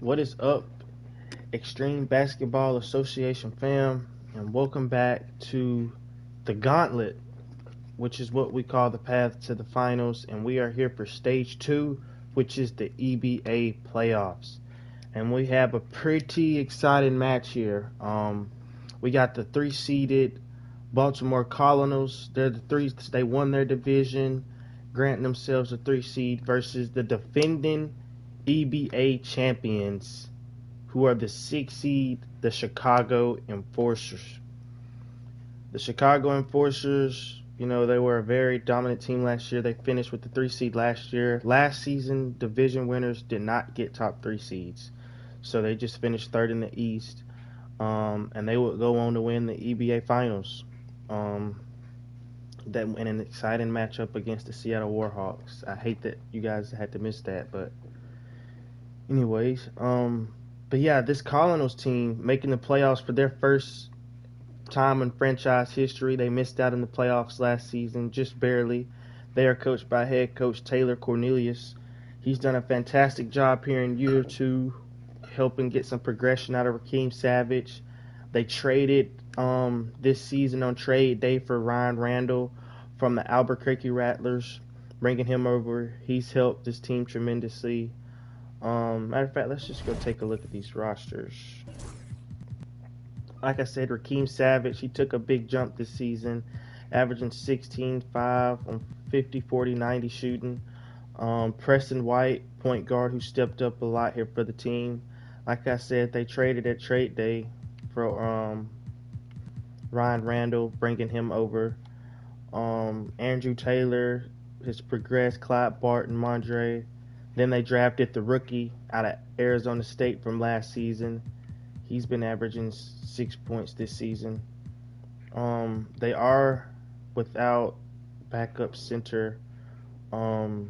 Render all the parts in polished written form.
What is up, Extreme Basketball Association fam, and welcome back to the Gauntlet, which is what we call the path to the finals, and we are here for stage 2, which is the EBA playoffs. And we have a pretty exciting match here. We got the 3-seeded Baltimore Colonels. They won their division, granting themselves a 3 seed versus the defending EBA champions, who are the 6 seed, the Chicago Enforcers. The Chicago Enforcers, they were a very dominant team last year. They finished with the 3 seed last year. Last season, division winners did not get top 3 seeds. So they just finished third in the East. And they would go on to win the EBA finals. That in an exciting matchup against the Seattle Warhawks. I hate that you guys had to miss that, but anyways, but yeah, this Colonels team making the playoffs for their first time in franchise history. They missed out in the playoffs last season, just barely. They are coached by head coach Taylor Cornelius. He's done a fantastic job here in year 2, helping get some progression out of Raheem Savage. They traded this season on trade day for Ryan Randall from the Albuquerque Rattlers, bringing him over. He's helped this team tremendously. Matter of fact, let's just go take a look at these rosters. Like I said, Raheem Savage, he took a big jump this season, averaging 16-5 on 50, 40, 90 shooting. Preston White, point guard, who stepped up a lot here for the team. Like I said, they traded at trade day for Ryan Randall, bringing him over. Andrew Taylor has progressed, Clyde Barton, Mondre. Then they drafted the rookie out of Arizona State from last season. He's been averaging 6 points this season. They are without backup center. Well,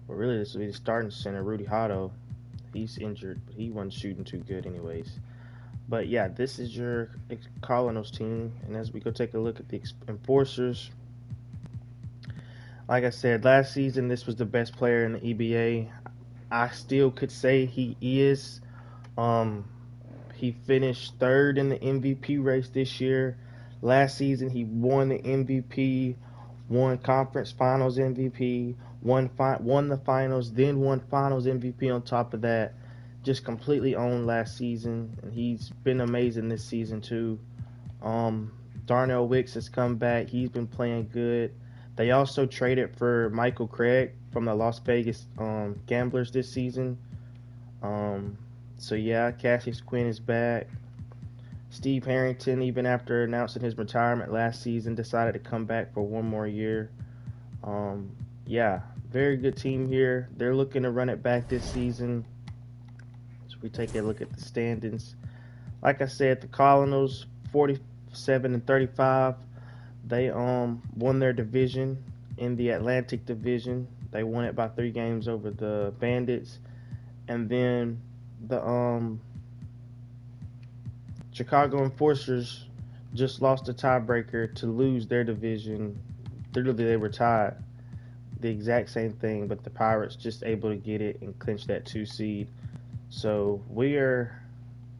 really, this will be the starting center, Rudy Hotto. He's injured, but he wasn't shooting too good anyways. But yeah, this is your Colonels team. And as we go take a look at the Enforcers, like I said, last season, this was the best player in the EBA. I still could say he is. He finished third in the MVP race this year. Last season, he won the MVP, won conference finals MVP, won the finals, then won finals MVP on top of that. Just completely owned last season, and he's been amazing this season too. Darnell Wicks has come back. He's been playing good. They also traded for Michael Craig from the Las Vegas Gamblers this season. So yeah, Cassius Quinn is back. Steve Harrington, even after announcing his retirement last season, decided to come back for one more year. Yeah, very good team here. They're looking to run it back this season. So we take a look at the standings. Like I said, the Colonels 47-35. They won their division in the Atlantic Division. They won it by 3 games over the Bandits. And then the Chicago Enforcers just lost a tiebreaker to lose their division. Literally, they were tied. The exact same thing, but the Pirates just able to get it and clinch that 2 seed. So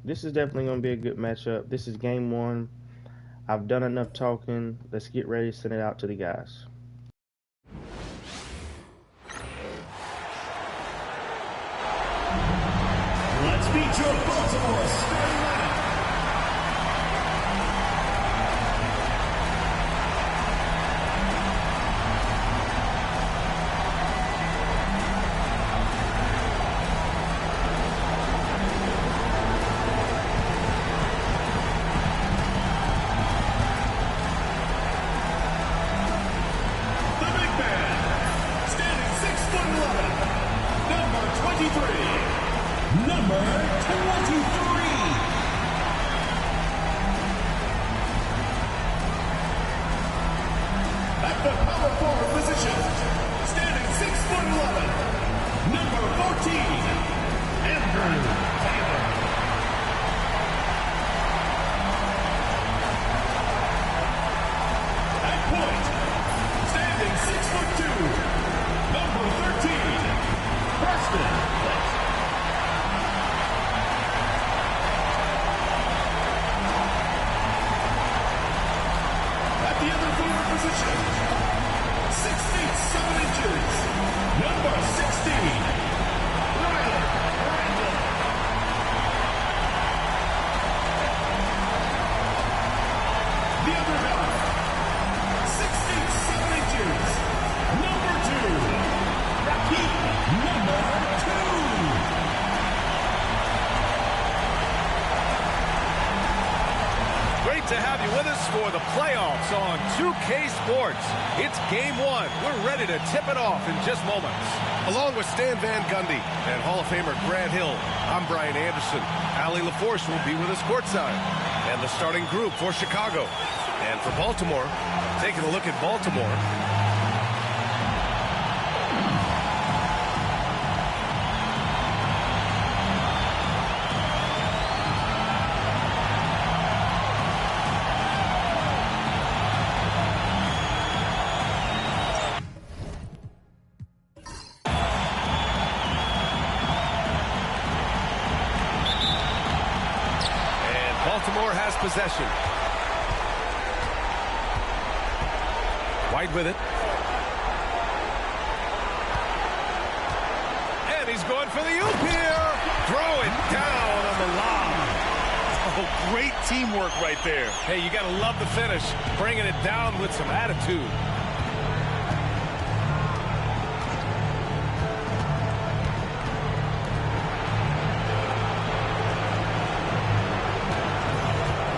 this is definitely going to be a good matchup. This is game 1. I've done enough talking. Let's get ready to send it out to the guys. Let's meet your Baltimore starting lineup. Number 23. At the power forward position, standing 6'11", number 14, Andrew Taylor. At point, standing 6'2", number 13, Preston. position. 6 feet 7 inches. Number 16. The other guy. 6 feet 7 inches. Number 2. Number 2. Great to have you with us for the playoffs on 2K Sports. It's game 1. We're ready to tip it off in just moments. Along with Stan Van Gundy and Hall of Famer Grant Hill, I'm Brian Anderson. Allie LaForce will be with us courtside. And the starting group for Chicago. And for Baltimore, taking a look at Baltimore. Baltimore has possession. White with it. And he's going for the oop here. Throw it down on the lob. Oh, great teamwork right there. Hey, you got to love the finish. Bringing it down with some attitude.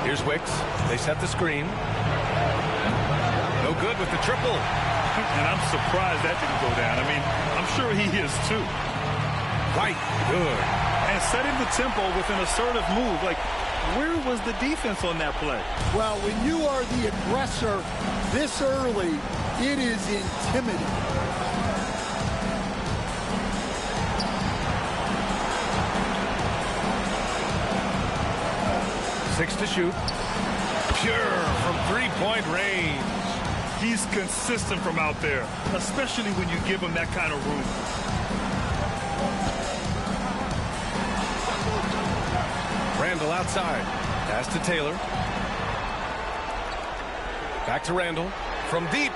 Here's Wicks. They set the screen. No good with the triple. And I'm surprised that didn't go down. I mean, I'm sure he is too. White, good. And setting the tempo with an assertive move. Like, where was the defense on that play? Well, when you are the aggressor this early, it is intimidating. 6 to shoot. Pure from three-point range. He's consistent from out there, especially when you give him that kind of room. Randall outside. Pass to Taylor. Back to Randall. From deep.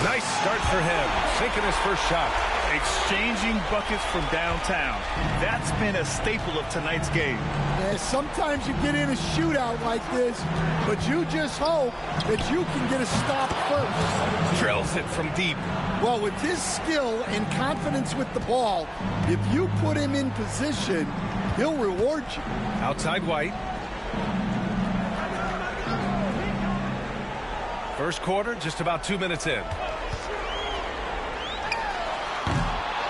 Nice start for him. Sinking his first shot. Exchanging buckets from downtown. That's been a staple of tonight's game. Yeah, sometimes you get in a shootout like this, but you just hope that you can get a stop first. Drills it from deep. Well, with his skill and confidence with the ball, if you put him in position, he'll reward you. Outside White. First quarter, just about 2 minutes in.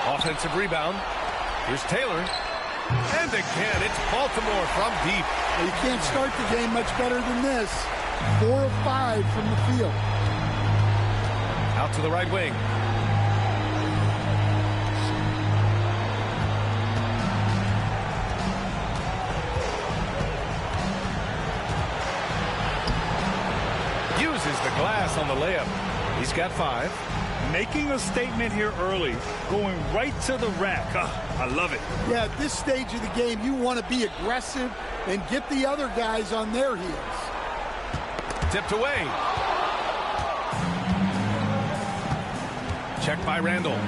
Offensive rebound. Here's Taylor. And again, it's Baltimore from deep. Well, you can't start the game much better than this. 4 of 5 from the field. Out to the right wing. Uses the glass on the layup. He's got 5. Making a statement here early, going right to the rack. I love it. Yeah, at this stage of the game, you want to be aggressive and get the other guys on their heels. Tipped away. Check by Randall.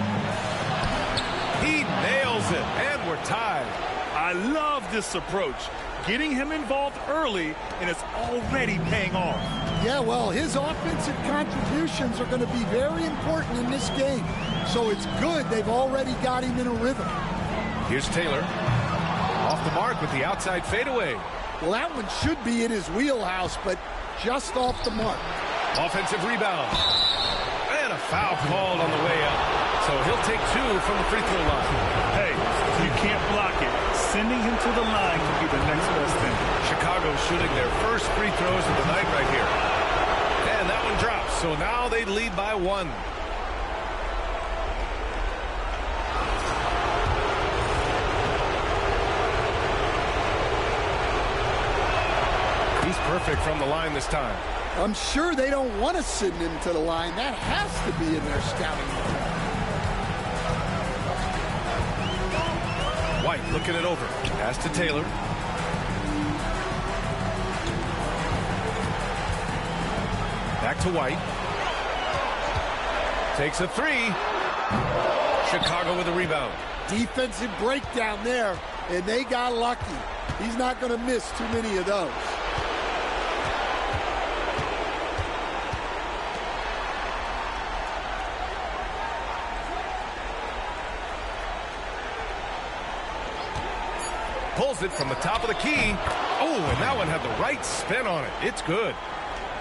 He nails it, and we're tied. I love this approach. Getting him involved early, and it's already paying off. Yeah, well, his offensive contributions are going to be very important in this game. So it's good they've already got him in a rhythm. Here's Taylor. Off the mark with the outside fadeaway. Well, that one should be in his wheelhouse, but just off the mark. Offensive rebound. And a foul called on the way up. So he'll take 2 from the free throw line. Hey, you can't block it. Sending him to the line could be the next best thing. Chicago shooting their first free throws of the night right here. And that one drops. So now they lead by 1. He's perfect from the line this time. I'm sure they don't want to send him to the line. That has to be in their scouting report. White looking it over. Pass to Taylor. Back to White. Takes a three. Chicago with a rebound. Defensive breakdown there, and they got lucky. He's not going to miss too many of those. Pulls it from the top of the key. Oh, and that one had the right spin on it. It's good.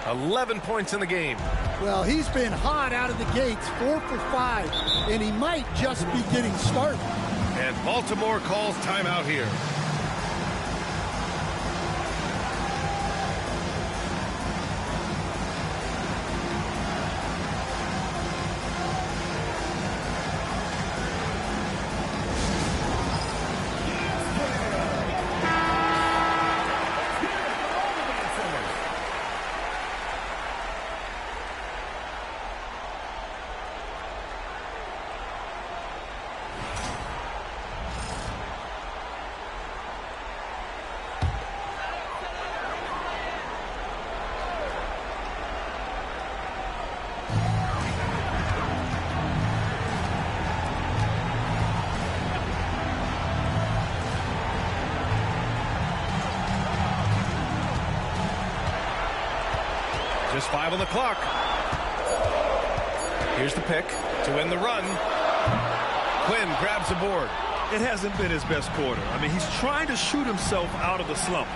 11 points in the game. Well, he's been hot out of the gates, 4 for 5, and he might just be getting started. And Baltimore calls timeout here. Just 5 on the clock. Here's the pick to end the run. Quinn grabs the board. It hasn't been his best quarter. I mean, he's trying to shoot himself out of the slump.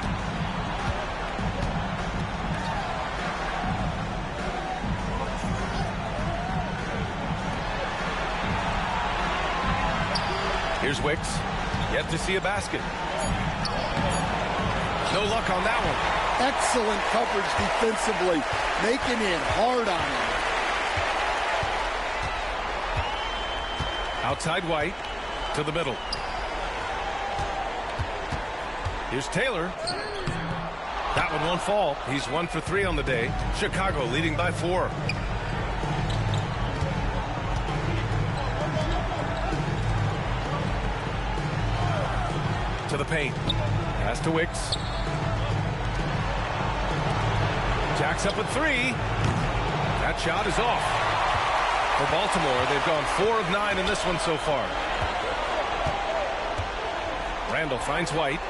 Here's Wicks. Yet to see a basket. No luck on that one. Excellent coverage defensively, making it hard on him. Outside White to the middle. Here's Taylor. That one won't fall. He's 1 for 3 on the day. Chicago leading by 4. To the paint. Pass to Wicks. Jacks up a 3. That shot is off. For Baltimore, they've gone 4 of 9 in this one so far. Randall finds White.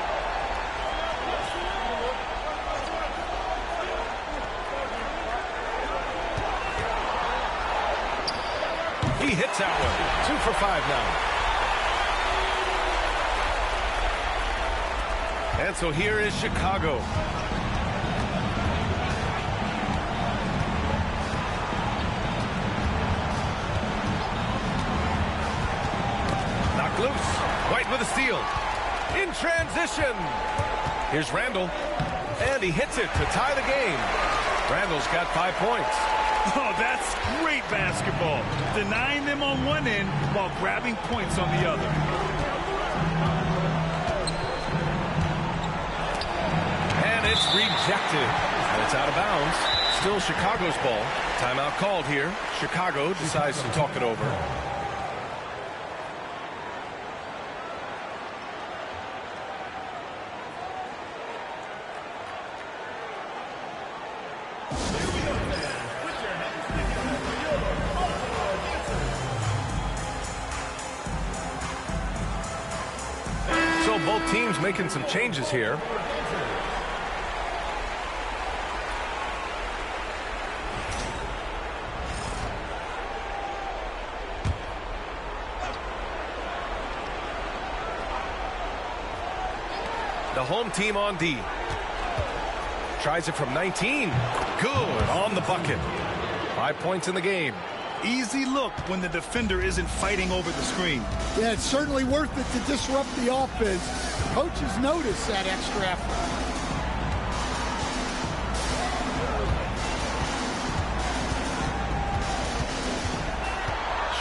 He hits that one. 2 for 5 now. And so here is Chicago. Loose. White with a steal. In transition. Here's Randall. And he hits it to tie the game. Randall's got 5 points. Oh, that's great basketball. Denying them on one end while grabbing points on the other. And it's rejected. And it's out of bounds. Still Chicago's ball. Timeout called here. Chicago decides to talk it over. So both teams making some changes here. The home team on D. Tries it from 19. Good on the bucket. 5 points in the game. Easy look when the defender isn't fighting over the screen. Yeah, it's certainly worth it to disrupt the offense. Coaches notice that extra effort.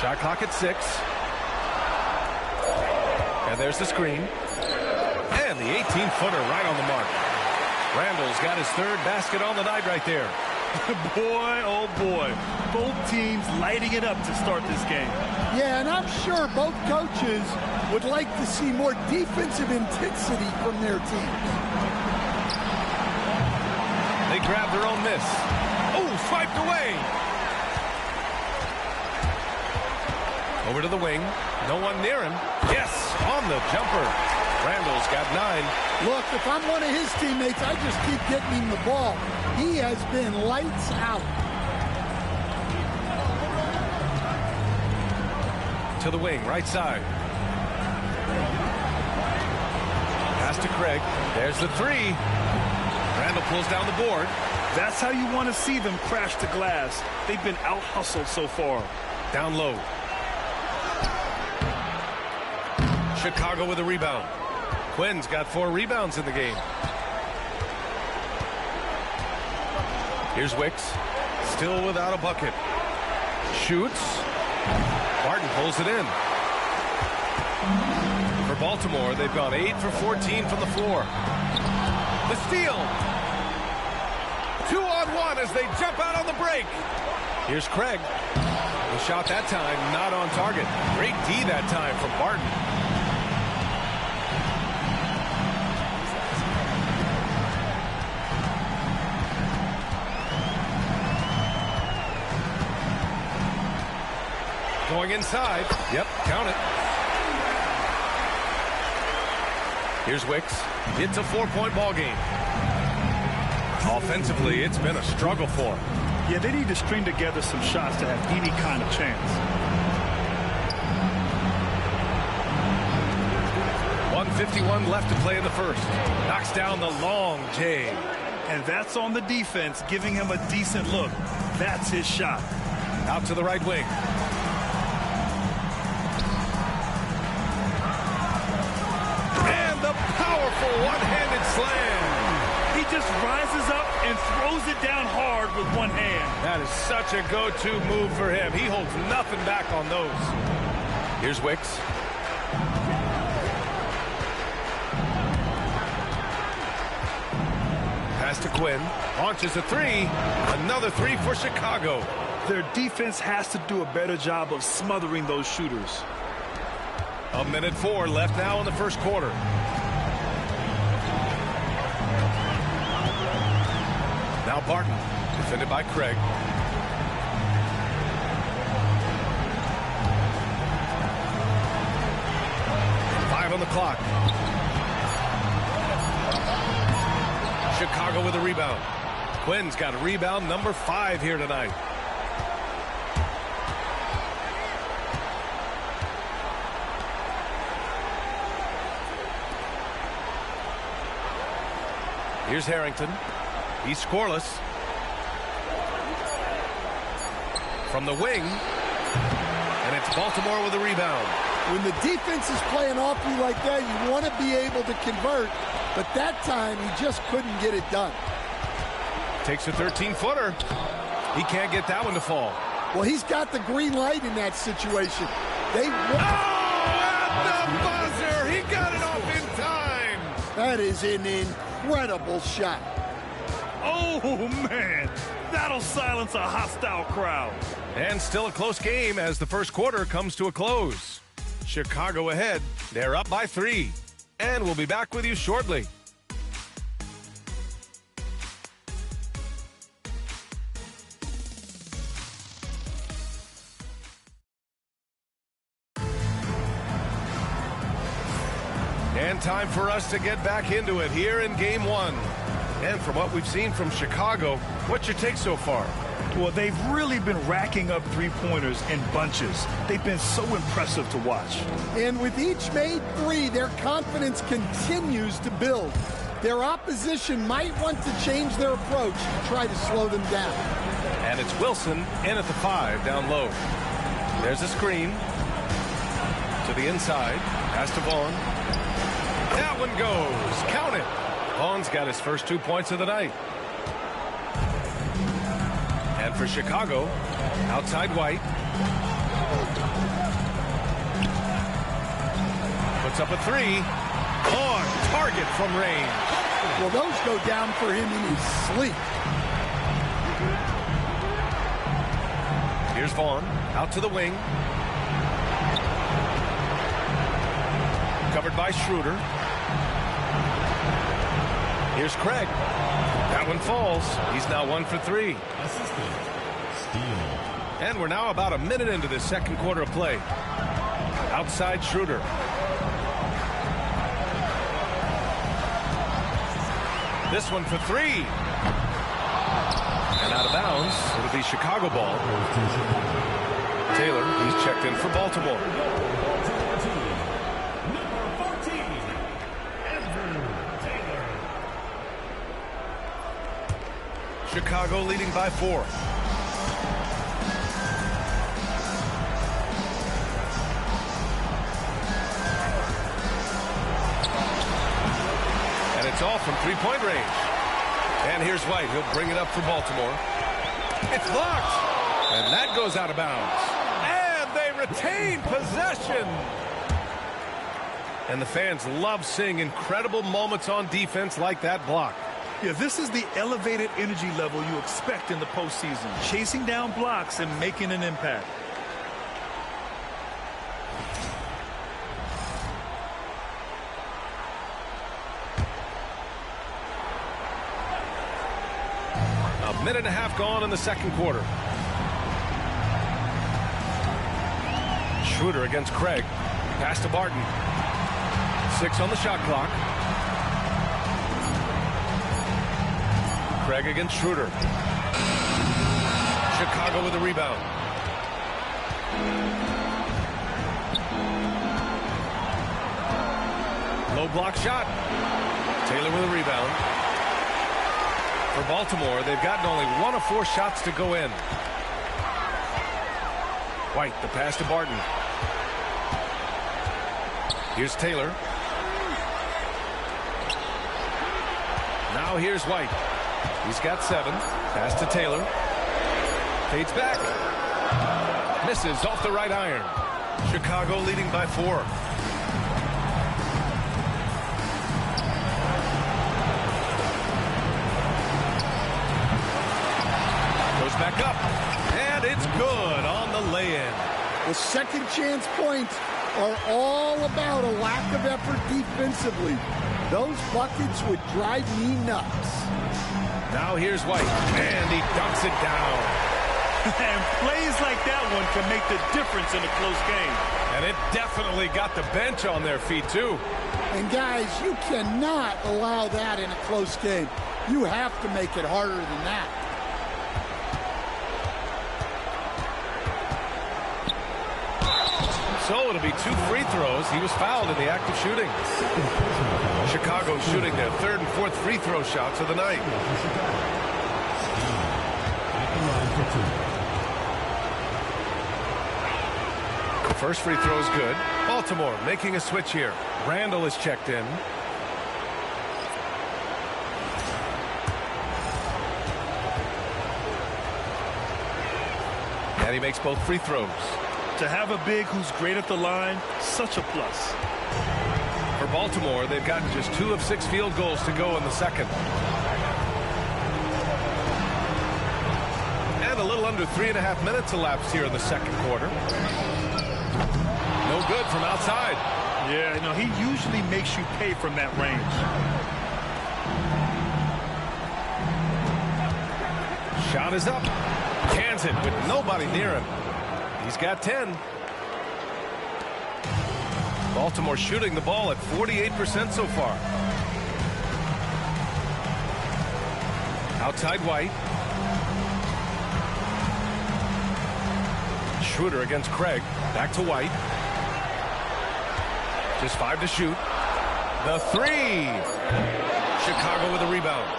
Shot clock at 6. And there's the screen. And the 18-footer right on the mark. Randall's got his 3rd basket on the night right there. Boy, oh boy. Both teams lighting it up to start this game. Yeah, and I'm sure both coaches would like to see more defensive intensity from their teams. They grab their own miss. Oh, swiped away. Over to the wing. No one near him. Yes, on the jumper. Randall's got 9. Look, if I'm one of his teammates, I just keep getting him the ball. He has been lights out. To the wing, right side. Pass to Craig. There's the 3. Randall pulls down the board. That's how you want to see them crash the glass. They've been out-hustled so far. Down low. Chicago with a rebound. Quinn's got 4 rebounds in the game. Here's Wicks. Still without a bucket. Shoots. Barton pulls it in. For Baltimore, they've gone 8 for 14 from the floor. The steal. 2-on-1 as they jump out on the break. Here's Craig. The shot that time not on target. Great D that time from Barton. Going inside. Yep, count it. Here's Wicks. It's a 4-point ball game. Offensively, it's been a struggle for him. Yeah, they need to string together some shots to have any kind of chance. 1:51 left to play in the first. Knocks down the long J. And that's on the defense, giving him a decent look. That's his shot. Out to the right wing. And the powerful one-handed slam. He just rises up and throws it down hard with one hand. That is such a go-to move for him. He holds nothing back on those. Here's Wicks. Pass to Quinn. Launches a 3. Another 3 for Chicago. Their defense has to do a better job of smothering those shooters. 1:04 left now in the first quarter. Now Barton, defended by Craig. Five on the clock. Chicago with a rebound. Quinn's got a rebound number 5 here tonight. Here's Harrington. He's scoreless. From the wing. And it's Baltimore with a rebound. When the defense is playing off you like that, you want to be able to convert. But that time, he just couldn't get it done. Takes a 13-footer. He can't get that one to fall. Well, he's got the green light in that situation. At the buzzer! He got it off in time! That is an incredible shot. Oh, man. That'll silence a hostile crowd. And still a close game as the first quarter comes to a close. Chicago ahead. They're up by 3. And we'll be back with you shortly. And time for us to get back into it here in Game 1. And from what we've seen from Chicago, what's your take so far? Well, they've really been racking up three-pointers in bunches. They've been so impressive to watch. And with each made 3, their confidence continues to build. Their opposition might want to change their approach to try to slow them down. And it's Wilson in at the 5 down low. There's a screen. To the inside. Pass to Vaughn. That one goes. Count it. Vaughn's got his first 2 points of the night. And for Chicago, outside White. Puts up a 3. On target from range. Well, those go down for him in his sleep. Here's Vaughn, out to the wing. Covered by Schroeder. Here's Craig. That one falls. He's now 1 for 3. Assistant, Steel. And we're now about a minute into this second quarter of play. Outside Schroeder. This one for three. And out of bounds. It'll be Chicago ball. Taylor, he's checked in for Baltimore. Chicago leading by 4. And it's all from three-point range. And here's White. He'll bring it up for Baltimore. It's blocked. And that goes out of bounds. And they retain possession. And the fans love seeing incredible moments on defense like that block. Yeah, this is the elevated energy level you expect in the postseason. Chasing down blocks and making an impact. A minute and a half gone in the second quarter. Schroeder against Craig. Pass to Barton. 6 on the shot clock. Craig against Schroeder. Chicago with a rebound. Low block shot. Taylor with a rebound. For Baltimore, they've gotten only 1 of 4 shots to go in. White, the pass to Barton. Here's Taylor. Now here's White. He's got 7. Pass to Taylor. Fades back. Misses off the right iron. Chicago leading by 4. Goes back up. And it's good on the lay-in. The second chance points are all about a lack of effort defensively. Those buckets would drive me nuts. Now here's White, and he dunks it down. And plays like that one can make the difference in a close game. And it definitely got the bench on their feet, too. And, guys, you cannot allow that in a close game. You have to make it harder than that. So it'll be 2 free throws. He was fouled in the act of shooting. Chicago shooting their 3rd and 4th free throw shots of the night. The first free throw is good. Baltimore making a switch here. Randall is checked in. And he makes both free throws. To have a big who's great at the line, such a plus. For Baltimore, they've gotten just 2 of 6 field goals to go in the second. And a little under 3.5 minutes elapsed here in the second quarter. No good from outside. Yeah, you know, he usually makes you pay from that range. Shot is up. Cans it with nobody near him. He's got 10. Baltimore shooting the ball at 48% so far. Outside White. Schroeder against Craig. Back to White. Just 5 to shoot. The 3. Chicago with a rebound.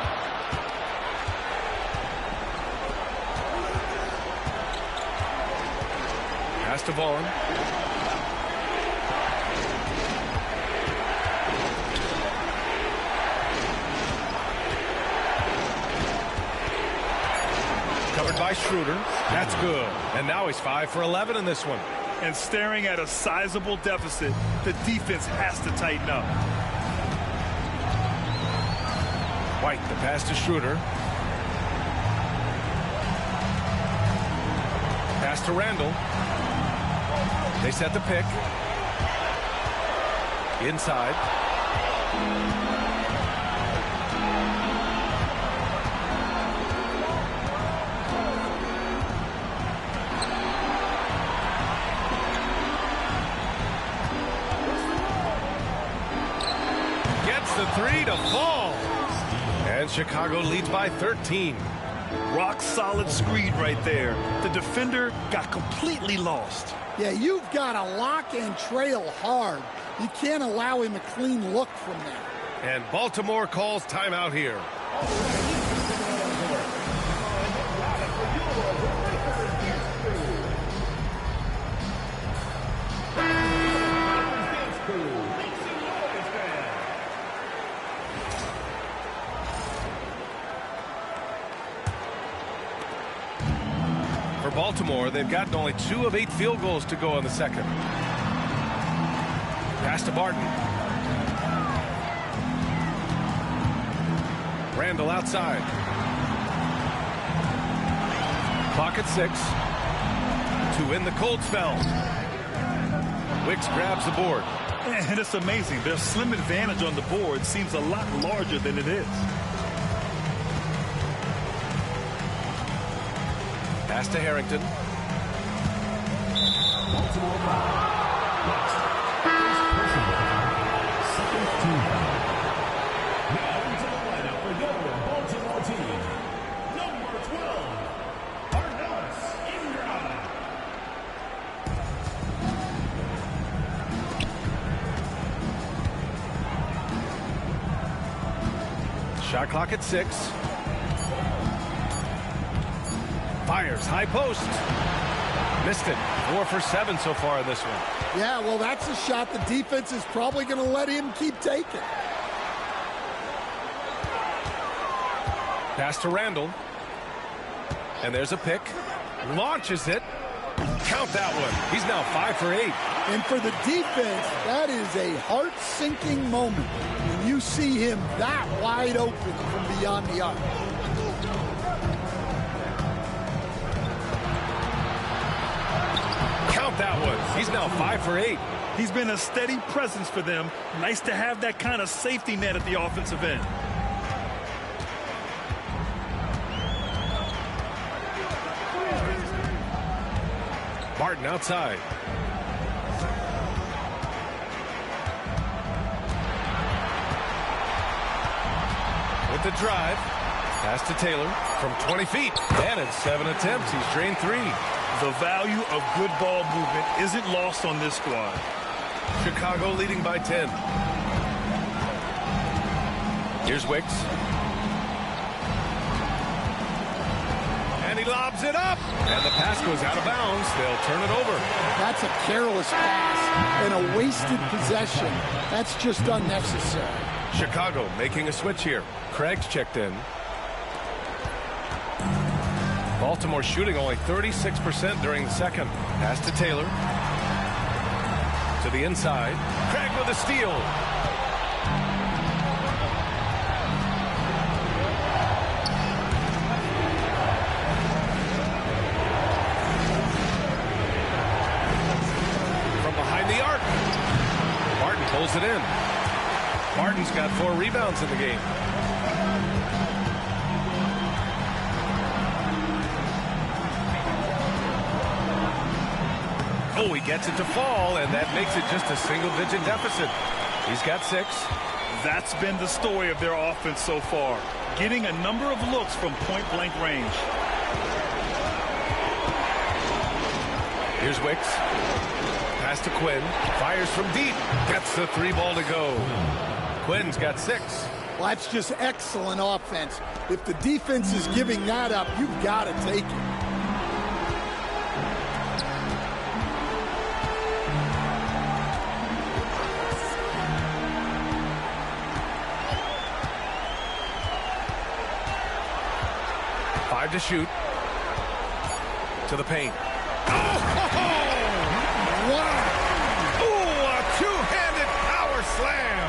Pass to Vaughn. Covered by Schroeder. That's good. And now he's 5 for 11 in this one. And staring at a sizable deficit, the defense has to tighten up. White, the pass to Schroeder. Pass to Randall. They set the pick. Inside. Chicago leads by 13. Rock solid screen right there. The defender got completely lost. Yeah, you've got to lock and trail hard. You can't allow him a clean look from there. And Baltimore calls timeout here. For Baltimore, they've gotten only 2 of 8 field goals to go in the second. Pass to Barton. Randall outside. Clock at 6. To win the cold spell. Wicks grabs the board. And it's amazing. Their slim advantage on the board seems a lot larger than it is. Pass to Harrington. Baltimore foul. Next, personal foul. Second team foul. Now into the lineup for your Baltimore team. Number 12, Antonius Steel. Shot clock at 6. Fires, high post. Missed it. 4 for 7 so far in this one. Yeah, well, that's a shot the defense is probably going to let him keep taking. Pass to Randall. And there's a pick. Launches it. Count that one. He's now 5 for 8. And for the defense, that is a heart-sinking moment when you see him that wide open from beyond the arc. Count that one. He's now 5 for 8. He's been a steady presence for them. Nice to have that kind of safety net at the offensive end. Barton outside. With the drive. Pass to Taylor from 20 feet. And in 7 attempts, he's drained 3. The value of good ball movement isn't lost on this squad. Chicago leading by 10. Here's Wicks. And he lobs it up. And the pass goes out of bounds. They'll turn it over. That's a careless pass and a wasted possession. That's just unnecessary. Chicago making a switch here. Craig's checked in. Baltimore shooting only 36% during the second. Pass to Taylor. To the inside. Craig with a steal. From behind the arc. Barton pulls it in. Barton's got 4 rebounds in the game. Oh, he gets it to fall, and that makes it just a single-digit deficit. He's got 6. That's been the story of their offense so far, getting a number of looks from point-blank range. Here's Wicks. Pass to Quinn. Fires from deep. Gets the 3 ball to go. Quinn's got 6. Well, that's just excellent offense. If the defense is giving that up, you've got to take it. To shoot. To the paint. Oh! Wow! Ooh, a two-handed power slam.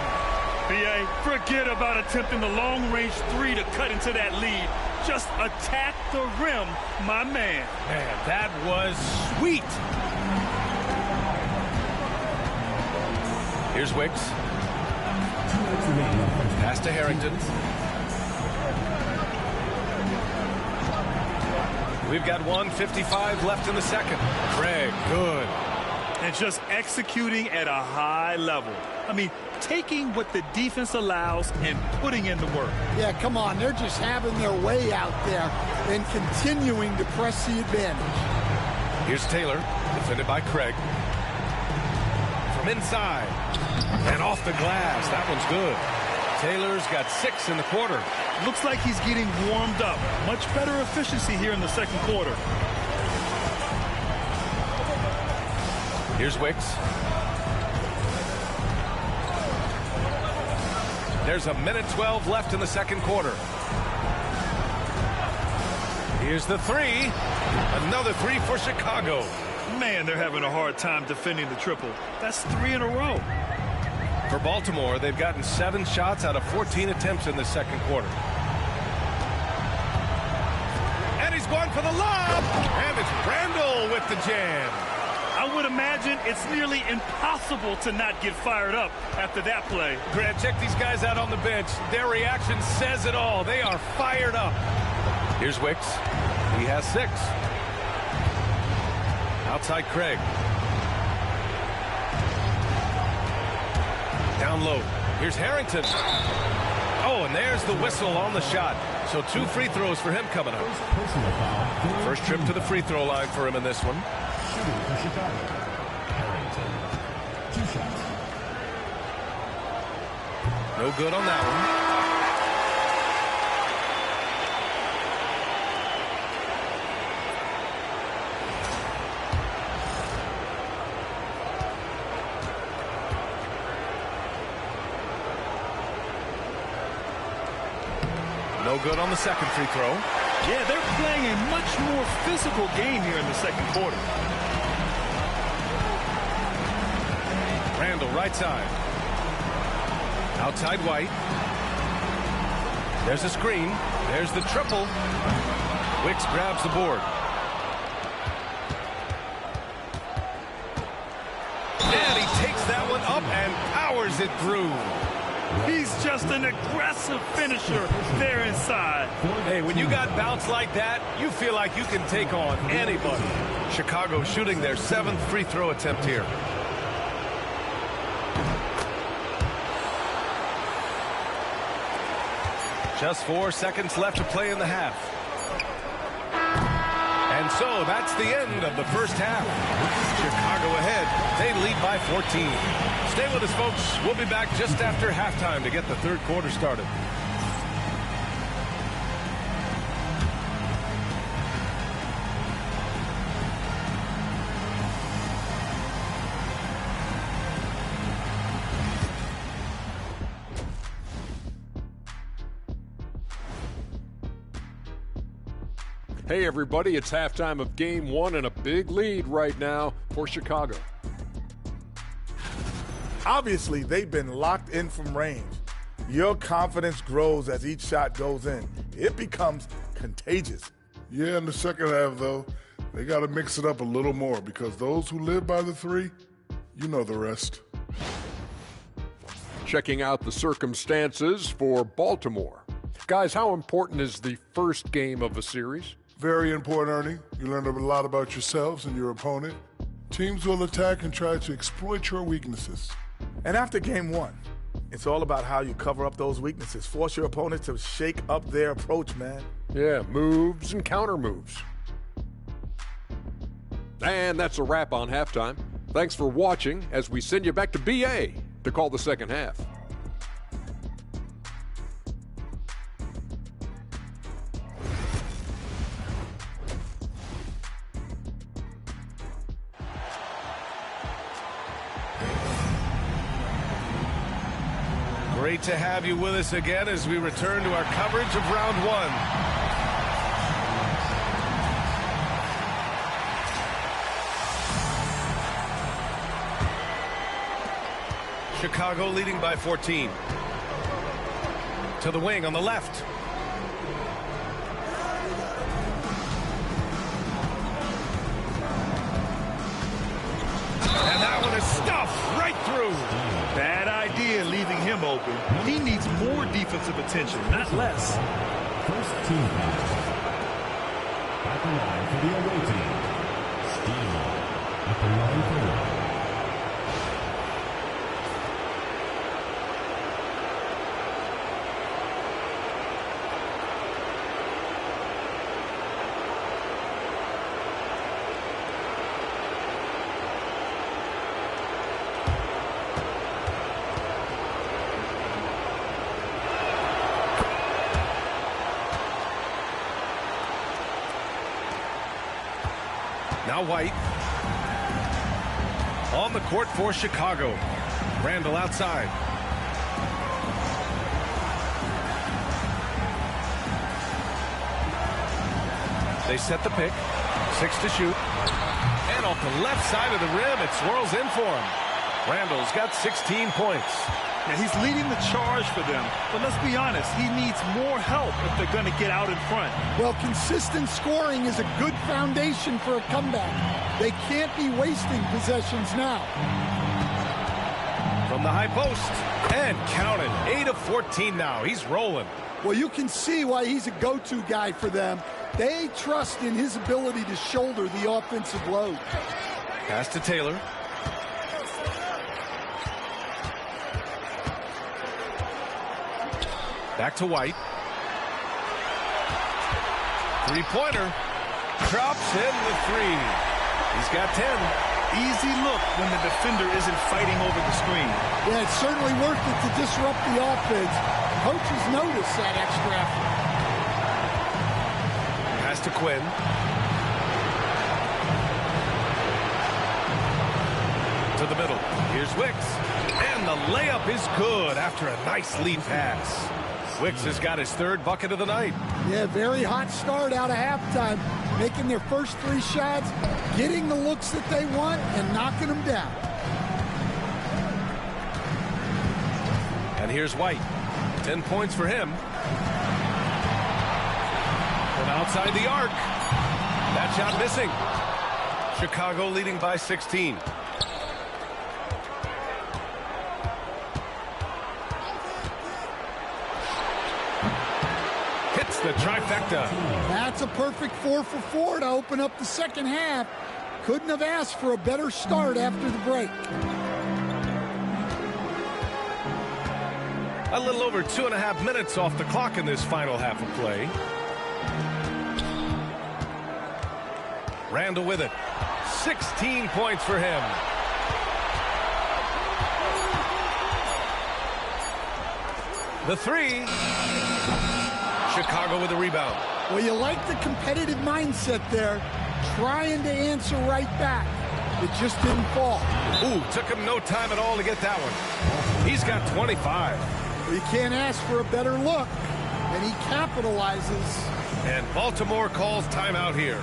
BA, forget about attempting the long-range 3 to cut into that lead. Just attack the rim, my man. Man, that was sweet. Here's Wicks. Pass to Harrington. We've got 1:55 left in the second. Craig, good. And just executing at a high level. I mean, taking what the defense allows and putting in the work. Yeah, come on. They're just having their way out there and continuing to press the advantage. Here's Taylor, defended by Craig. From inside. And off the glass. That one's good. Taylor's got 6 in the quarter. Looks like he's getting warmed up. Much better efficiency here in the second quarter. Here's Wicks. There's a minute 12 left in the second quarter. Here's the 3. Another 3 for Chicago. Man, they're having a hard time defending the triple. That's 3 in a row. For Baltimore, they've gotten 7 shots out of 14 attempts in the second quarter. And he's going for the lob. And it's Randall with the jam. I would imagine it's nearly impossible to not get fired up after that play. Grant, check these guys out on the bench. Their reaction says it all. They are fired up. Here's Wicks. He has 6. Outside Craig. Down low. Here's Harrington. Oh, and there's the whistle on the shot. So 2 free throws for him coming up. First trip to the free throw line for him in this one. Shooting for Chicago, Harrington. 2 shots. No good on that one. No good on the second free throw. Yeah, they're playing a much more physical game here in the second quarter. Randall, right side. Outside White. There's a screen. There's the triple. Wicks grabs the board. And he takes that one up and powers it through. He's just an aggressive finisher there inside. Hey, when you got bounce like that, you feel like you can take on anybody. Chicago shooting their 7th free throw attempt here. Just 4 seconds left to play in the half. And so that's the end of the first half. Chicago ahead. They lead by 14. Stay with us, folks. We'll be back just after halftime to get the third quarter started. Hey everybody, it's halftime of game 1 and a big lead right now for Chicago. Obviously, they've been locked in from range. Your confidence grows as each shot goes in. It becomes contagious. Yeah, in the second half, though, they got to mix it up a little more because those who live by the 3, you know the rest. Checking out the circumstances for Baltimore. Guys, how important is the first game of a series? Very important, Ernie. You learn a lot about yourselves and your opponent. Teams will attack and try to exploit your weaknesses. And after game 1, it's all about how you cover up those weaknesses. Force your opponent to shake up their approach, man. Yeah, moves and counter moves. And that's a wrap on halftime. Thanks for watching as we send you back to BA to call the second half. Great to have you with us again as we return to our coverage of round 1. Chicago leading by 14. To the wing on the left. And that one is stuffed right through. Bad idea leaving him open. He needs more defensive attention, not less. First team foul. At the line for the away team. Steel at the line for 1. Now White. On the court for Chicago. Randall outside. They set the pick. 6 to shoot. And off the left side of the rim, it swirls in for him. Randall's got 16 points. Yeah, he's leading the charge for them. But let's be honest, he needs more help if they're going to get out in front. Well, consistent scoring is a good foundation for a comeback. They can't be wasting possessions now. From the high post. And count it. 8 of 14 now. He's rolling. Well, you can see why he's a go-to guy for them. They trust in his ability to shoulder the offensive load. Pass to Taylor. Back to White. Three-pointer. Drops in the 3. He's got 10. Easy look when the defender isn't fighting over the screen. Yeah, it's certainly worth it to disrupt the offense. Coaches notice that extra effort. Pass to Quinn. To the middle. Here's Wicks. And the layup is good after a nice lead pass. Wicks has got his 3rd bucket of the night. Yeah, very hot start out of halftime. Making their first 3 shots, getting the looks that they want, and knocking them down. And here's White. 10 points for him. From outside the arc. That shot missing. Chicago leading by 16. Hits the trifecta. That's a perfect 4 for 4 to open up the second half. Couldn't have asked for a better start after the break. A little over 2.5 minutes off the clock in this final half of play. Randall with it. 16 points for him. The 3. Chicago with the rebound. Well, you like the competitive mindset there, trying to answer right back. It just didn't fall. Ooh, took him no time at all to get that one. He's got 25. Well, you can't ask for a better look, and he capitalizes. And Baltimore calls timeout here.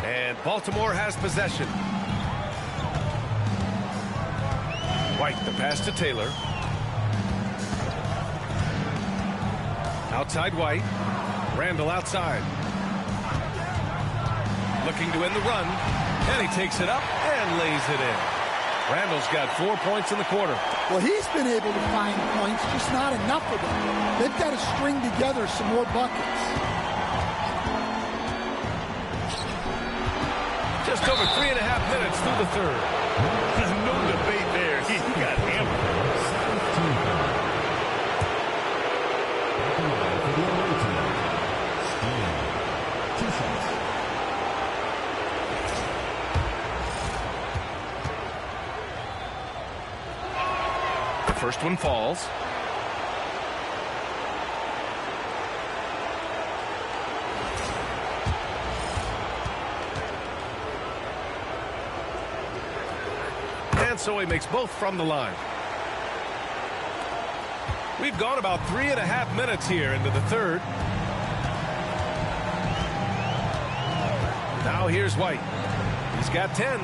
And Baltimore has possession. White, the pass to Taylor. Outside White. Randall outside. Looking to end the run. And he takes it up and lays it in. Randall's got 4 points in the quarter. Well, he's been able to find points, just not enough of them. They've got to string together some more buckets. Just over 3.5 minutes through the 3rd. No debate there. He got hammered. The first one falls. And so he makes both from the line. We've gone about 3.5 minutes here into the 3rd. Now here's White. He's got 10.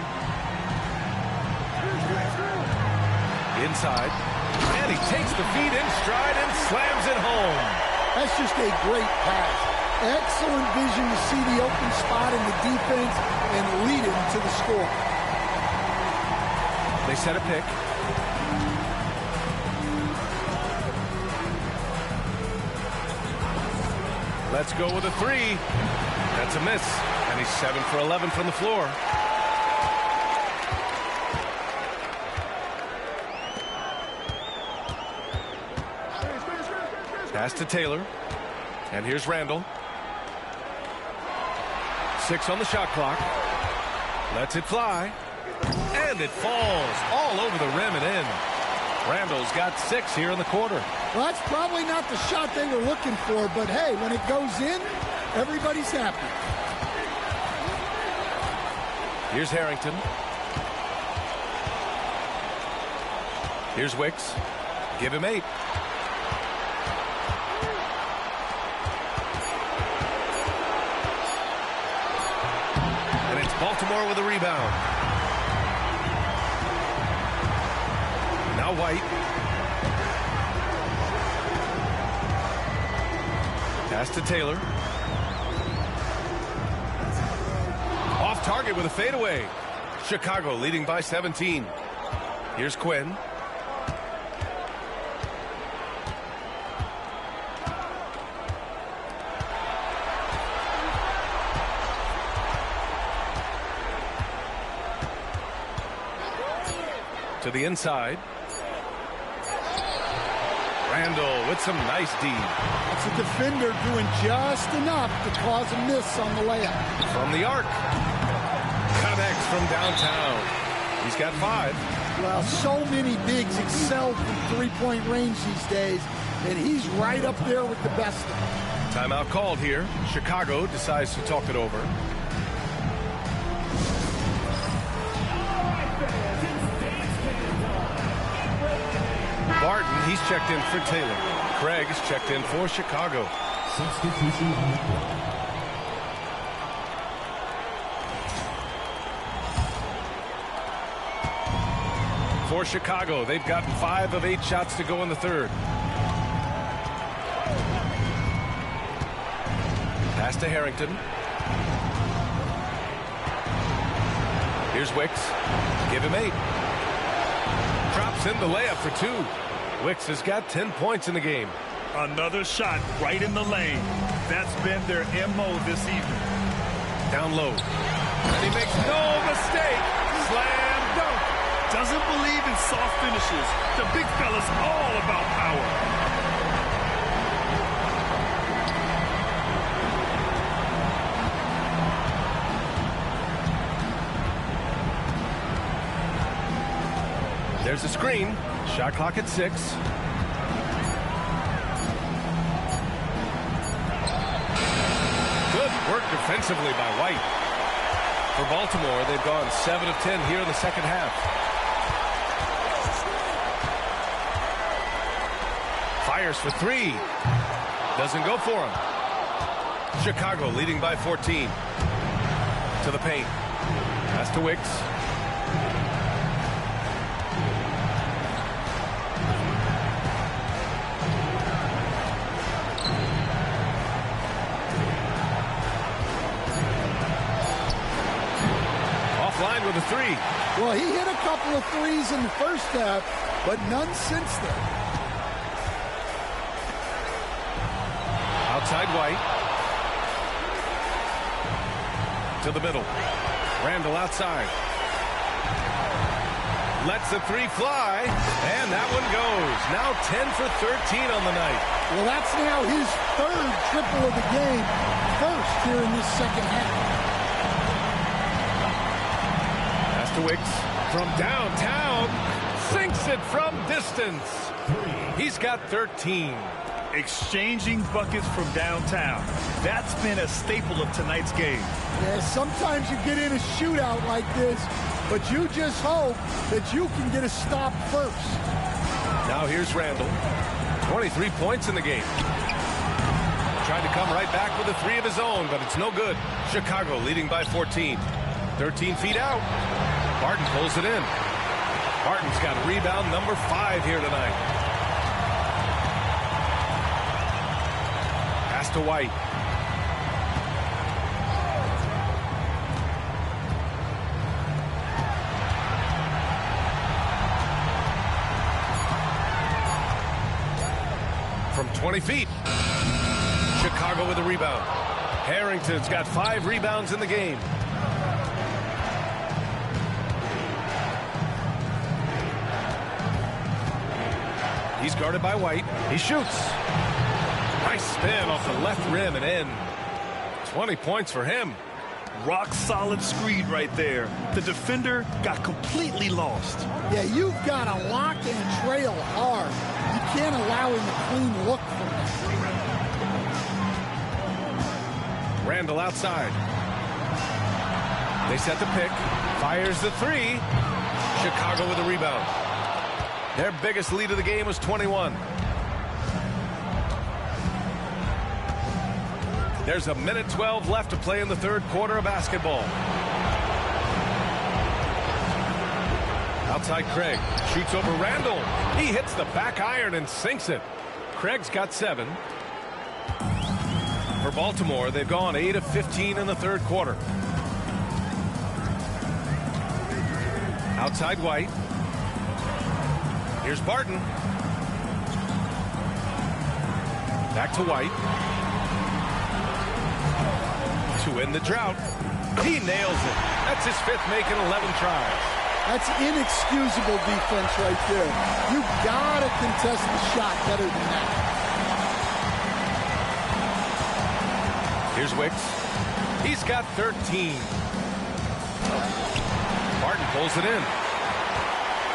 Inside. And he takes the feed in stride and slams it home. That's just a great pass. Excellent vision to see the open spot in the defense and lead him to the score. They set a pick. Let's go with a three. That's a miss. And he's 7 for 11 from the floor. Pass to Taylor. And here's Randall. 6 on the shot clock. Lets it fly. And it falls all over the rim and in. Randall's got 6 here in the quarter. Well, that's probably not the shot they were looking for, but hey, when it goes in, everybody's happy. Here's Harrington. Here's Wicks. Give him 8. And it's Baltimore with a rebound. Now White. Pass to Taylor. Off target with a fadeaway. Chicago leading by 17. Here's Quinn. To the inside. Randall with some nice D. That's a defender doing just enough to cause a miss on the layup. From the arc. Connects from downtown. He's got 5. Well, so many bigs excel from three-point range these days, and he's right up there with the best of them. Timeout called here. Chicago decides to talk it over. Barton, he's checked in for Taylor. Craig's checked in for Chicago. Substitution on the court. For Chicago, they've gotten 5 of 8 shots to go in the third. Pass to Harrington. Here's Wicks. Give him 8. Drops in the layup for 2. Wicks has got 10 points in the game. Another shot right in the lane. That's been their MO this evening. Down low. And he makes no mistake. Slam dunk. Doesn't believe in soft finishes. The big fella's all about power. There's a screen. Shot clock at 6. Good work defensively by White. For Baltimore, they've gone 7 of 10 here in the second half. Fires for 3. Doesn't go for him. Chicago leading by 14. To the paint. Pass to Wicks. Offline with a 3. Well, he hit a couple of threes in the first half, but none since then. Outside White. To the middle. Randall outside. Lets the 3 fly. And that one goes. Now 10 for 13 on the night. Well, that's now his 3rd triple of the game. First here in this second half. Pass to Wicks. From downtown. Sinks it from distance. He's got 13. Exchanging buckets from downtown. That's been a staple of tonight's game. Yeah, sometimes you get in a shootout like this, but you just hope that you can get a stop first. Now here's Randall. 23 points in the game. Tried to come right back with a 3 of his own, but it's no good. Chicago leading by 14. 13 feet out. Barton pulls it in. Barton's got rebound number 5 here tonight. to White. From 20 feet. Chicago with a rebound. Harrington's got 5 rebounds in the game. He's guarded by White. He shoots. Nice spin off the left rim and in. 20 points for him. Rock solid screen right there. The defender got completely lost. Yeah, you've got to lock and trail hard. You can't allow him a clean look from that. Randall outside. They set the pick. Fires the 3. Chicago with a rebound. Their biggest lead of the game was 21. There's 1:12 left to play in the third quarter of basketball. Outside Craig. Shoots over Randall. He hits the back iron and sinks it. Craig's got 7. For Baltimore, they've gone 8 of 15 in the third quarter. Outside White. Here's Barton. Back to White. To end the drought. He nails it. That's his 5th make in 11 tries. That's inexcusable defense right there. You've got to contest the shot better than that. Here's Wicks. He's got 13. Barton pulls it in.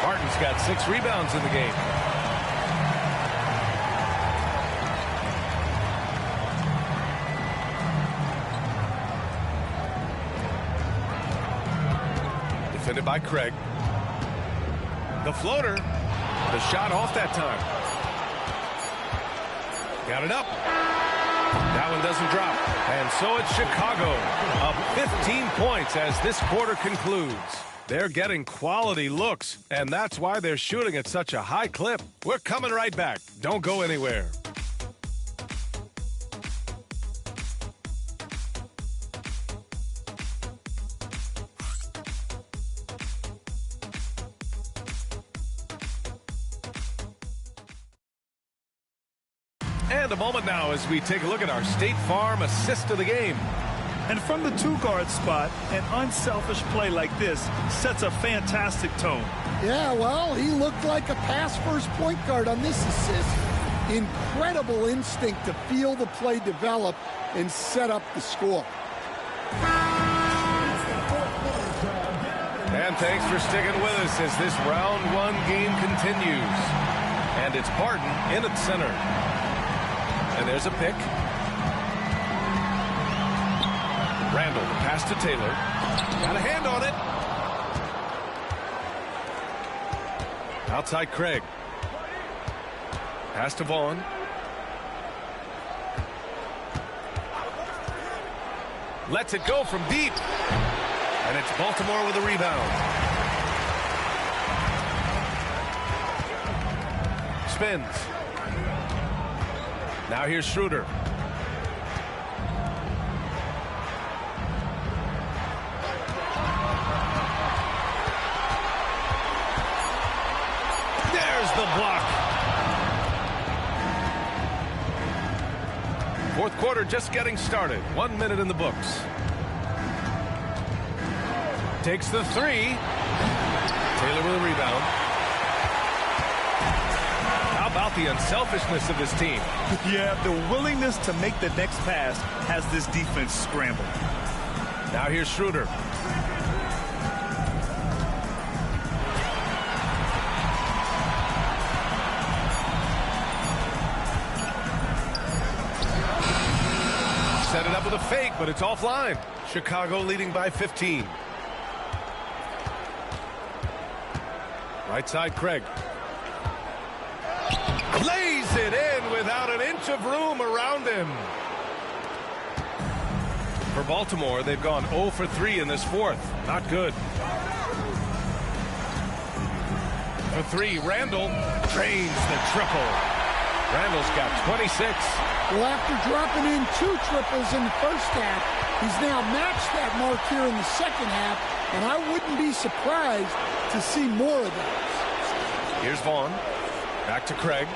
Barton's got 6 rebounds in the game. Defended by Craig. The floater. The shot off that time. Got it up. That one doesn't drop. And so it's Chicago up 15 points as this quarter concludes. They're getting quality looks, and that's why they're shooting at such a high clip. We're coming right back. Don't go anywhere. And a moment now as we take a look at our State Farm assist of the game. And from the 2-guard spot, an unselfish play like this sets a fantastic tone. Yeah, well, he looked like a pass-first point guard on this assist. Incredible instinct to feel the play develop and set up the score. And thanks for sticking with us as this round 1 game continues. And it's Barton in at center. And there's a pick. Randall, pass to Taylor. Got a hand on it. Outside Craig. Pass to Vaughn. Lets it go from deep. And it's Baltimore with a rebound. Spins. Now here's Schroeder. There's the block. Fourth quarter just getting started. 1 minute in the books. Takes the 3. Taylor with a rebound. How about the unselfishness of this team? Yeah, the willingness to make the next pass has this defense scrambled. Now here's Schroeder. Set it up with a fake, but it's offline. Chicago leading by 15. Right side, Craig. Lays it in without an inch of room around him. For Baltimore, they've gone 0 for 3 in this fourth. Not good. For 3, Randall drains the triple. Randall's got 26. Well, after dropping in 2 triples in the first half, he's now matched that mark here in the second half, and I wouldn't be surprised to see more of those. Here's Vaughn. Back to Craig.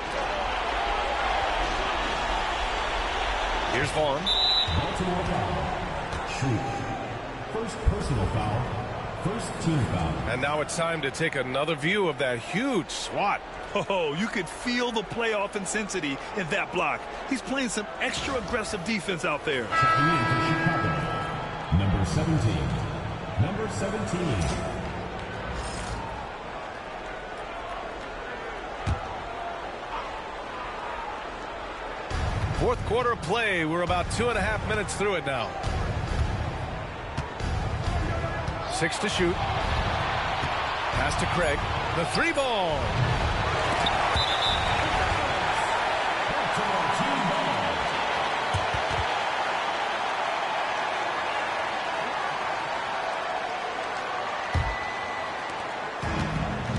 Here's Vaughn. Baltimore foul. Shoot. First personal foul. First team foul. And now it's time to take another view of that huge swat. Oh, you could feel the playoff intensity in that block. He's playing some extra aggressive defense out there. Checking in for Chicago. Number 17. Number 17. Fourth quarter of play. We're about 2.5 minutes through it now. 6 to shoot. Pass to Craig. The 3 ball.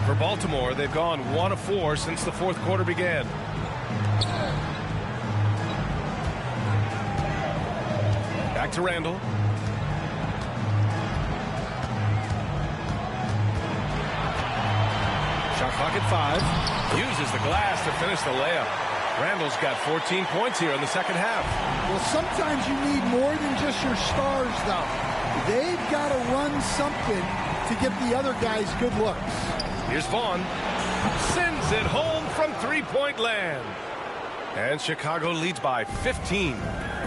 For Baltimore, they've gone 1 of 4 since the fourth quarter began. Back to Randall. Shot clock at 5. Uses the glass to finish the layup. Randall's got 14 points here in the second half. Well, sometimes you need more than just your stars, though. They've got to run something to get the other guys good looks. Here's Vaughn. Sends it home from three-point land. And Chicago leads by 15.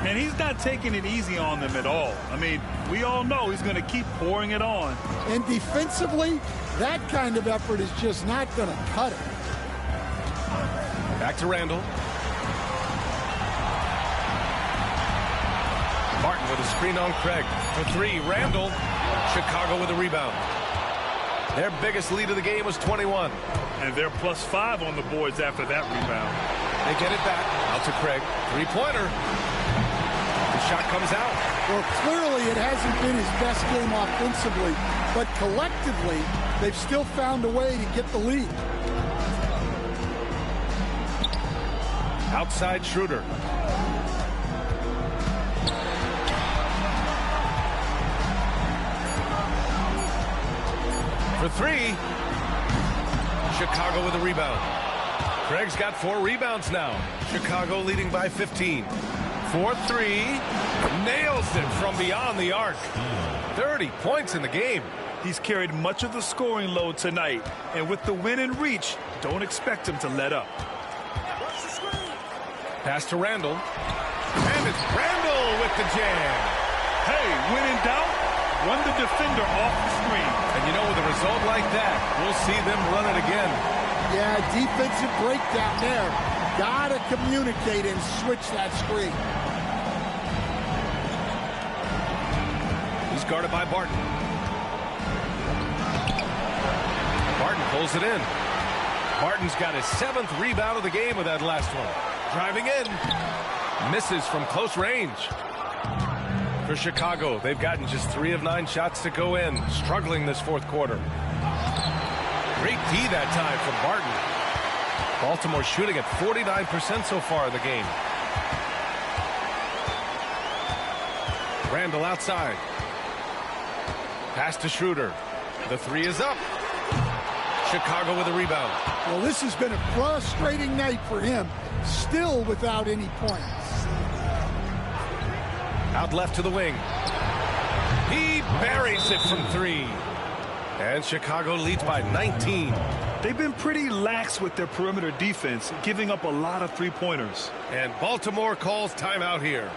And he's not taking it easy on them at all. I mean, we all know he's going to keep pouring it on. And defensively, that kind of effort is just not going to cut it. Back to Randall. Martin with a screen on Craig. For 3, Randall. Chicago with a rebound. Their biggest lead of the game was 21. And they're +5 on the boards after that rebound. They get it back. Out to Craig. Three-pointer. The shot comes out. Well, clearly it hasn't been his best game offensively, but collectively, they've still found a way to get the lead. Outside Schroeder. For 3. Chicago with a rebound. Craig's got 4 rebounds now. Chicago leading by 15. 4-3. Nails it from beyond the arc. 30 points in the game. He's carried much of the scoring load tonight. And with the win in reach, don't expect him to let up. Pass to Randall. And it's Randall with the jam. Hey, when in doubt, run the defender off the screen. And you know, with a result like that, we'll see them run it again. Yeah, defensive breakdown there. Gotta communicate and switch that screen. He's guarded by Barton. Barton pulls it in. Barton's got his 7th rebound of the game with that last one. Driving in. Misses from close range. For Chicago, they've gotten just 3 of 9 shots to go in. Struggling this fourth quarter. Great D that time from Barton. Baltimore shooting at 49% so far in the game. Randall outside. Pass to Schroeder. The 3 is up. Chicago with a rebound. Well, this has been a frustrating night for him. Still without any points. Out left to the wing. He buries it from 3. And Chicago leads by 19. They've been pretty lax with their perimeter defense, giving up a lot of three-pointers. And Baltimore calls timeout here.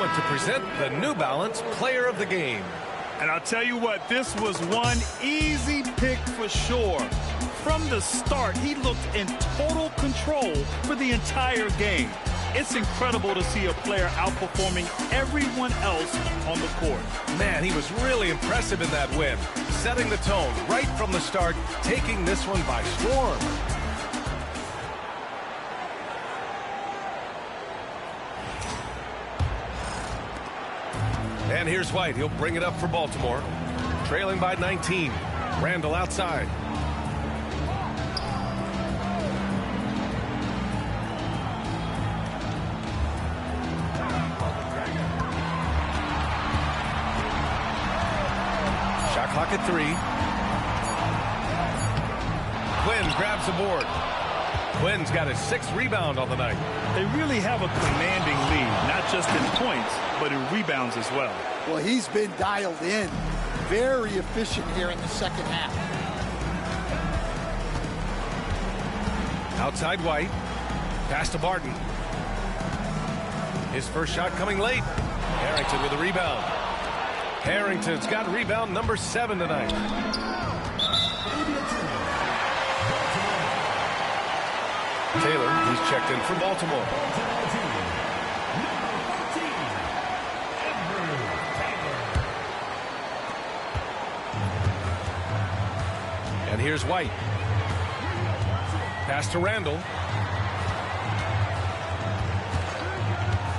To present the New Balance Player of the Game. And I'll tell you what, this was one easy pick for sure. From the start, he looked in total control for the entire game. It's incredible to see a player outperforming everyone else on the court. Man, he was really impressive in that win, setting the tone right from the start, taking this one by storm. And here's White. He'll bring it up for Baltimore. Trailing by 19. Randall outside. Shot clock at 3. Quinn grabs the board. Quinn's got his 6th rebound on the night. They really have a commanding lead, not just in points, but in rebounds as well. Well, he's been dialed in. Very efficient here in the second half. Outside White. Pass to Barton. His first shot coming late. Harrington with a rebound. Harrington's got rebound number 7 tonight. Taylor, he's checked in for Baltimore. And here's White. Pass to Randall.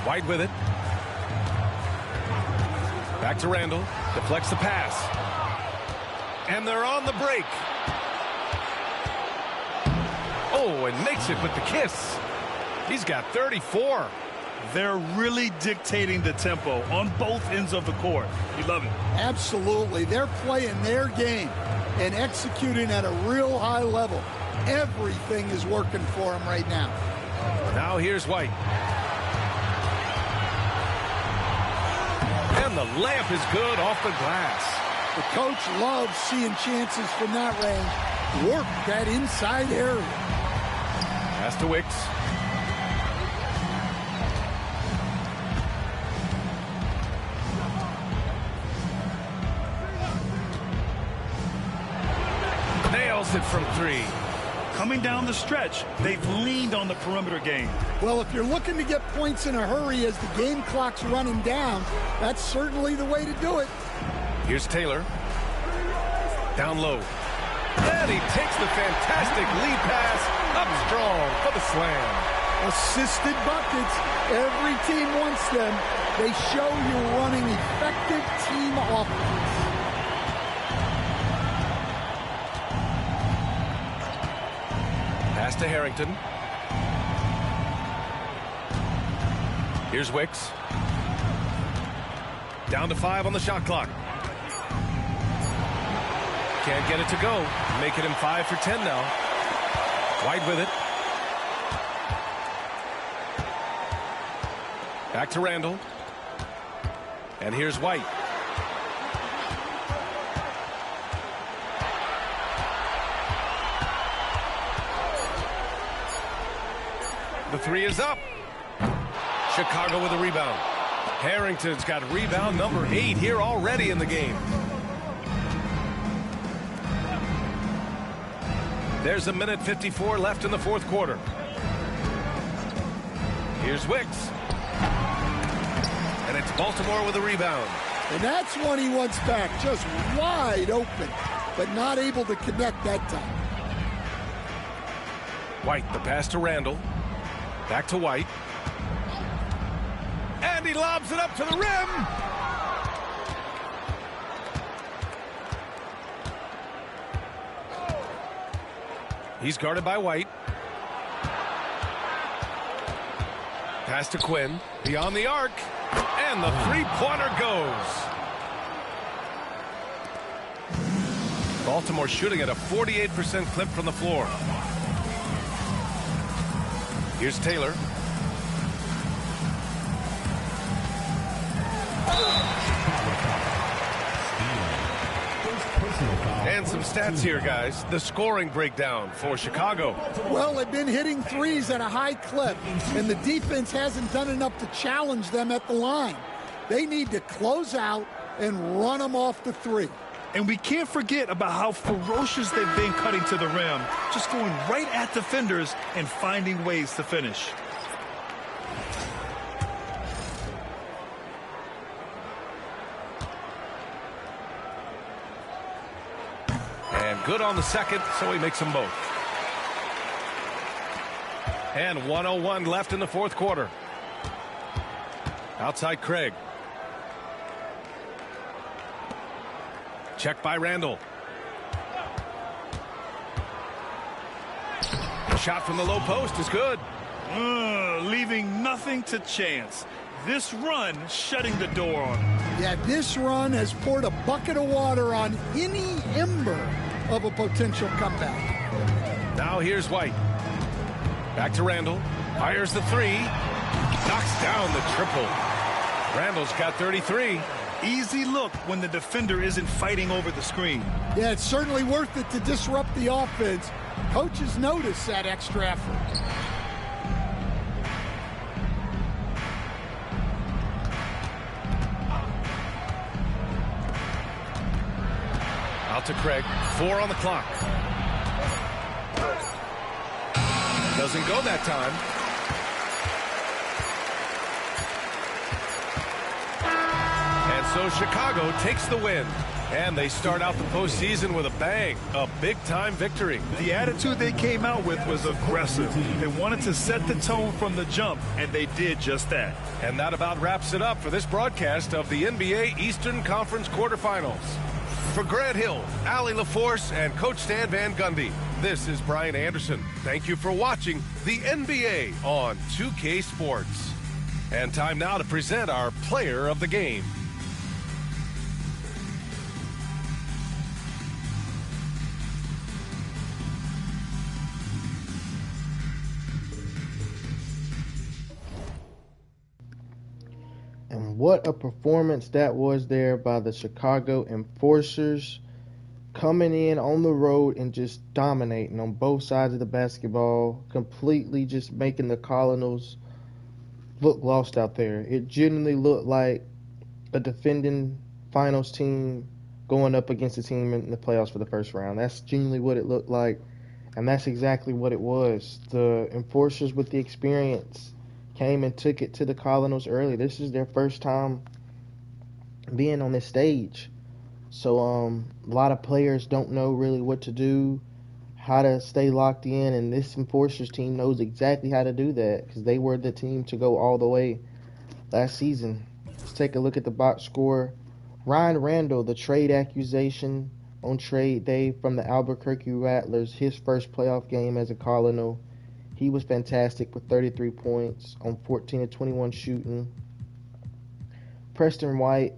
White with it. Back to Randall. Deflects the pass. And they're on the break. Oh, and makes it with the kiss. He's got 34. They're really dictating the tempo on both ends of the court. You love it. Absolutely. They're playing their game and executing at a real high level. Everything is working for them right now. Now here's White. And the layup is good off the glass. The coach loves seeing chances from that range. Work that inside area. Pass to Wicks. Nails it from 3. Coming down the stretch, they've leaned on the perimeter game. Well, if you're looking to get points in a hurry as the game clock's running down, that's certainly the way to do it. Here's Taylor. Down low. And he takes the fantastic lead pass up strong for the slam. Assisted buckets. Every team wants them. They show you're running effective team offense. Pass to Harrington. Here's Wicks. Down to 5 on the shot clock. Can't get it to go. Making him 5 for 10 now. White with it. Back to Randall. And here's White. The 3 is up. Chicago with a rebound. Harrington's got rebound number 8 here already in the game. There's 1:54 left in the 4th quarter. Here's Wicks. And it's Baltimore with a rebound. And that's one he wants back. Just wide open, but not able to connect that time. White, the pass to Randall. Back to White. And he lobs it up to the rim. He's guarded by White. Pass to Quinn. Beyond the arc. And the three-pointer goes. Baltimore shooting at a 48% clip from the floor. Here's Taylor. And some stats here, guys. The scoring breakdown for Chicago. Well, they've been hitting threes at a high clip, and the defense hasn't done enough to challenge them at the line. They need to close out and run them off the 3. And we can't forget about how ferocious they've been cutting to the rim, just going right at defenders and finding ways to finish. good on the second, so he makes them both. And 1:01 left in the fourth quarter. Outside Craig. Check by Randall. Shot from the low post is good. Leaving nothing to chance. This run shutting the door on him. Yeah, this run has poured a bucket of water on any ember of a potential comeback. Now here's White. Back to Randall. Fires the three. Knocks down the triple. Randall's got 33. Easy look when the defender isn't fighting over the screen. Yeah, it's certainly worth it to disrupt the offense. Coaches notice that extra effort. Out to Craig. 4 on the clock. Doesn't go that time. And so Chicago takes the win. And they start out the postseason with a bang. A big-time victory. The attitude they came out with was aggressive. They wanted to set the tone from the jump, and they did just that. And that about wraps it up for this broadcast of the NBA Eastern Conference quarterfinals. For Grant Hill, Allie LaForce, and Coach Stan Van Gundy, this is Brian Anderson. Thank you for watching the NBA on 2K Sports. And time now to present our player of the game. And what a performance that was there by the Chicago Enforcers, coming in on the road and just dominating on both sides of the basketball, completely just making the Cardinals look lost out there. It genuinely looked like a defending finals team going up against a team in the playoffs for the first round. That's genuinely what it looked like, and that's exactly what it was. The Enforcers with the experience came and took it to the Cardinals early. This is their first time being on this stage. So a lot of players don't know really what to do, how to stay locked in, and this Enforcers team knows exactly how to do that because they were the team to go all the way last season. Let's take a look at the box score. Ryan Randall, the trade accusation on trade day from the Albuquerque Rattlers, his first playoff game as a Cardinal. He was fantastic with 33 points on 14 of 21 shooting. Preston White,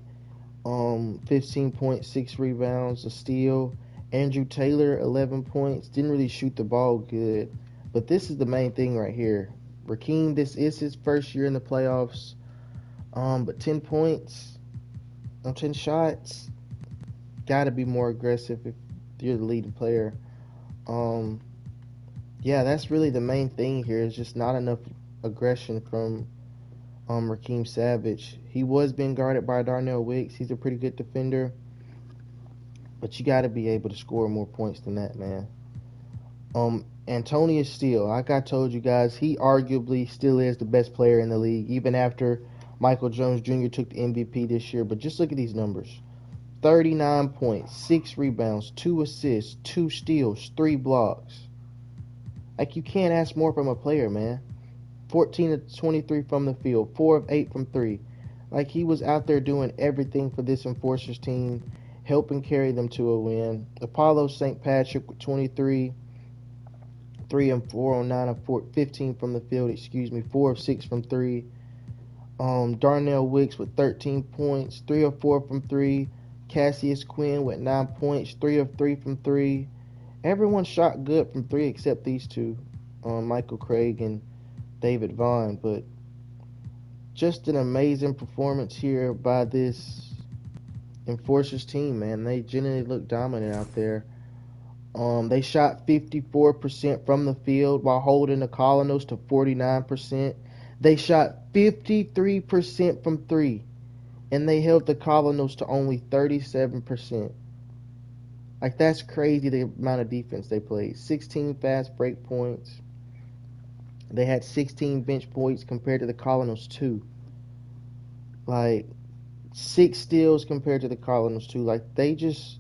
15.6 rebounds, a steal. Andrew Taylor, 11 points. Didn't really shoot the ball good. But this is the main thing right here. Rakeem, this is his first year in the playoffs. But 10 points on 10 shots. Got to be more aggressive if you're the leading player. Yeah, that's really the main thing here. Is just not enough aggression from Rakeem Savage. He was being guarded by Darnell Wicks. He's a pretty good defender. But you got to be able to score more points than that, man. Antonius Steel, like I told you guys, he arguably still is the best player in the league, even after Michael Jones Jr. took the MVP this year. But just look at these numbers. 39 points, 6 rebounds, 2 assists, 2 steals, 3 blocks. Like, you can't ask more from a player, man. 14 of 23 from the field, 4 of 8 from 3. Like, he was out there doing everything for this Enforcers team, helping carry them to a win. Apollo St. Patrick with 23, 3 and 4 on 9 of 15 from the field, 4 of 6 from 3. Darnell Wicks with 13 points, 3 of 4 from 3. Cassius Quinn with 9 points, 3 of 3 from 3. Everyone shot good from 3 except these two, Michael Craig and David Vaughn. But just an amazing performance here by this Enforcers team, man. They genuinely look dominant out there. They shot 54% from the field while holding the Cardinals to 49%. They shot 53% from 3, and they held the Cardinals to only 37%. Like, that's crazy, the amount of defense they played. 16 fast break points. They had 16 bench points compared to the Cardinals 2. Like, 6 steals compared to the Cardinals 2. Like, they just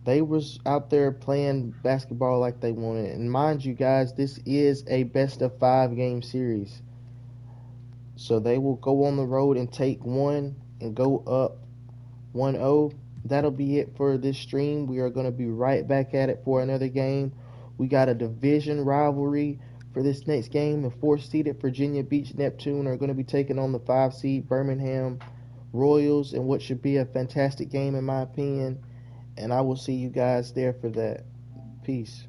They was out there playing basketball like they wanted. And mind you guys, this is a best of 5 game series. So they will go on the road and take one and go up 1-0. That'll be it for this stream. We are going to be right back at it for another game. We got a division rivalry for this next game. The 4th-seeded Virginia Beach Neptune are going to be taking on the 5-seed Birmingham Royals in what should be a fantastic game in my opinion. And I will see you guys there for that. Peace.